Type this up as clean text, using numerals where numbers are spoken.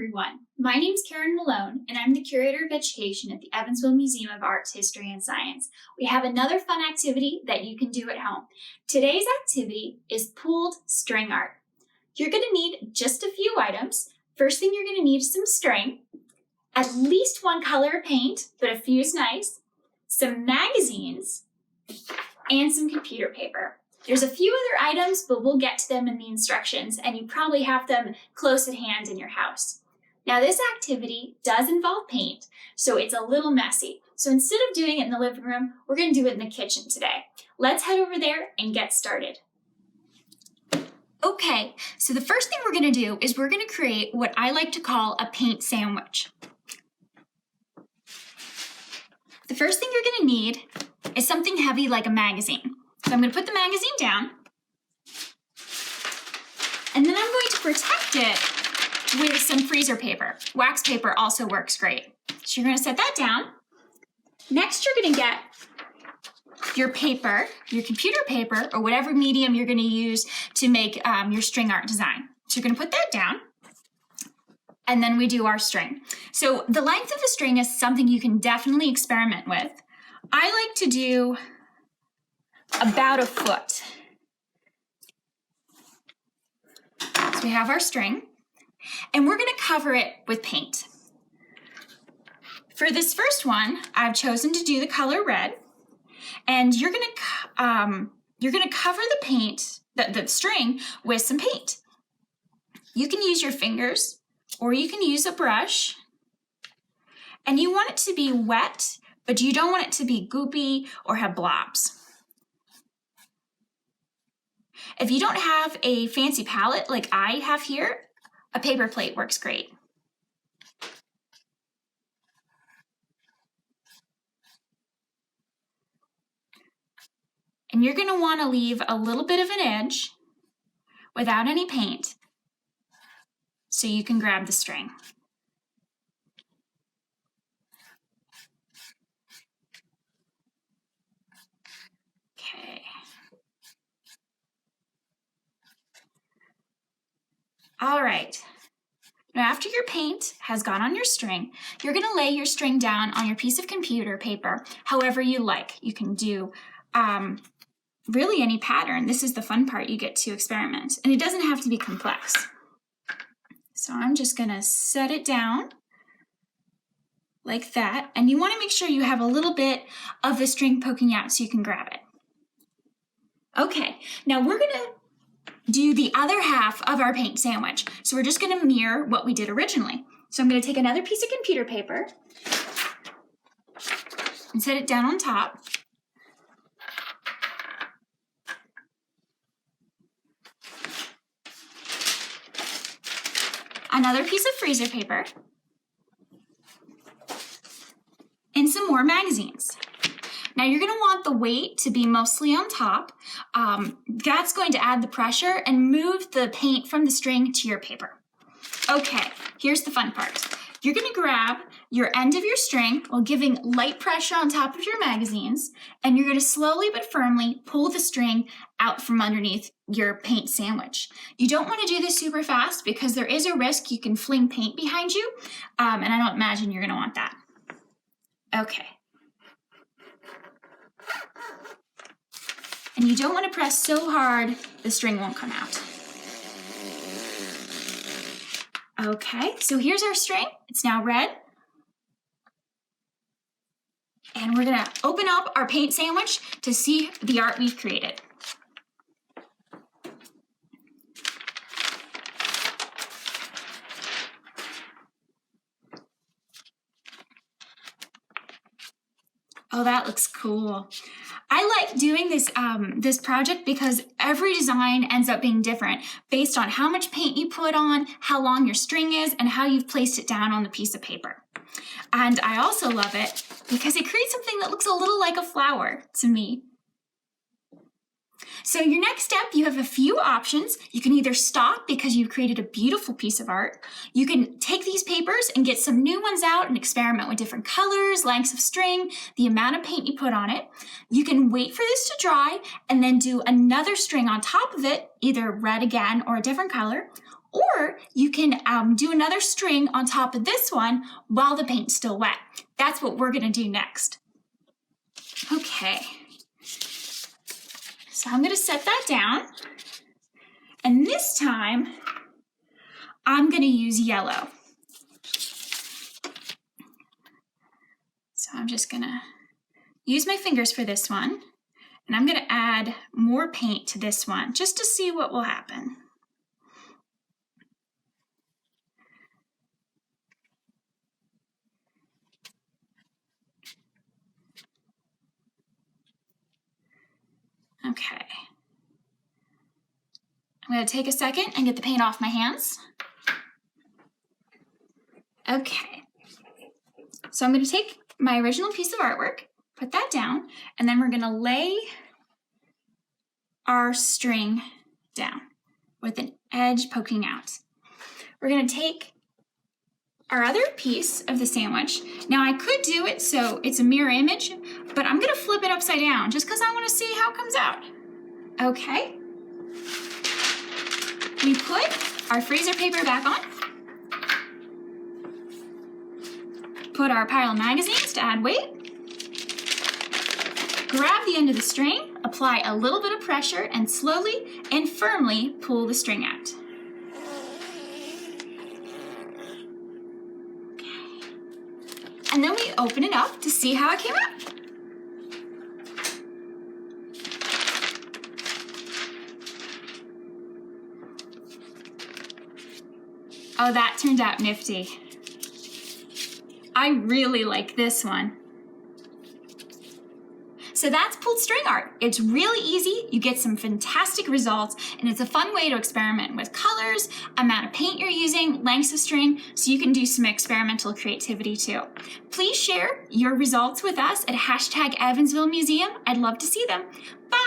everyone. My name is Karen Malone, and I'm the Curator of Education at the Evansville Museum of Arts, History, and Science. We have another fun activity that you can do at home. Today's activity is pooled string art. You're going to need just a few items. First thing you're going to need is some string, at least one color of paint, but a few is nice, some magazines, and some computer paper. There's a few other items, but we'll get to them in the instructions, and you probably have them close at hand in your house. Now, this activity does involve paint, so it's a little messy. So instead of doing it in the living room, we're going to do it in the kitchen today. Let's head over there and get started. Okay, so the first thing we're going to do is we're going to create what I like to call a paint sandwich. The first thing you're going to need is something heavy like a magazine. So I'm going to put the magazine down, and then I'm going to protect it with some freezer paper. Wax paper also works great. So you're going to set that down. Next, you're going to get your paper, your computer paper, or whatever medium you're going to use to make your string art design. So you're going to put that down, and then we do our string. So the length of the string is something you can definitely experiment with. I like to do about a foot. So we have our string, and we're going to cover it with paint. For this first one, I've chosen to do the color red, and you're going to cover the paint, the string, with some paint. You can use your fingers, or you can use a brush, and you want it to be wet, but you don't want it to be goopy or have blobs. If you don't have a fancy palette like I have here, a paper plate works great. And you're going to want to leave a little bit of an edge without any paint so you can grab the string. Okay. All right. Now, after your paint has gone on your string, you're going to lay your string down on your piece of computer paper however you like. You can do really any pattern. This is the fun part. You get to experiment, and it doesn't have to be complex. So I'm just going to set it down like that, and you want to make sure you have a little bit of the string poking out so you can grab it. Okay, now we're going to do the other half of our paint sandwich. So we're just going to mirror what we did originally. So I'm going to take another piece of computer paper and set it down on top. Another piece of freezer paper and some more magazines. Now you're going to want the weight to be mostly on top. That's going to add the pressure and move the paint from the string to your paper. Okay, here's the fun part. You're going to grab your end of your string while giving light pressure on top of your magazines, and you're going to slowly but firmly pull the string out from underneath your paint sandwich. You don't want to do this super fast because there is a risk you can fling paint behind you, and I don't imagine you're going to want that. Okay. And you don't want to press so hard the string won't come out. Okay, so here's our string. It's now red. And we're going to open up our paint sandwich to see the art we've created. Oh, that looks cool. I like doing this, this project because every design ends up being different based on how much paint you put on, how long your string is, and how you've placed it down on the piece of paper. And I also love it because it creates something that looks a little like a flower to me. So your next step, you have a few options. You can either stop because you've created a beautiful piece of art. You can take these papers and get some new ones out and experiment with different colors, lengths of string, the amount of paint you put on it. You can wait for this to dry and then do another string on top of it, either red again or a different color. Or you can do another string on top of this one while the paint's still wet. That's what we're gonna do next. Okay, so I'm gonna set that down. And this time, I'm gonna use yellow. So I'm just gonna use my fingers for this one, and I'm gonna add more paint to this one just to see what will happen. Okay. I'm going to take a second and get the paint off my hands. Okay. So I'm going to take my original piece of artwork, put that down, and then we're going to lay our string down with an edge poking out. We're going to take our other piece of the sandwich. Now I could do it so it's a mirror image, but I'm going to flip it upside down just because I want to see how it comes out. Okay. We put our freezer paper back on. Put our pile of magazines to add weight. Grab the end of the string, apply a little bit of pressure, and slowly and firmly pull the string out. Okay. And then we open it up to see how it came out. Oh, that turned out nifty. I really like this one. So that's pulled string art. It's really easy, you get some fantastic results, and it's a fun way to experiment with colors, amount of paint you're using, lengths of string, so you can do some experimental creativity too. Please share your results with us at #EvansvilleMuseum. I'd love to see them. Bye!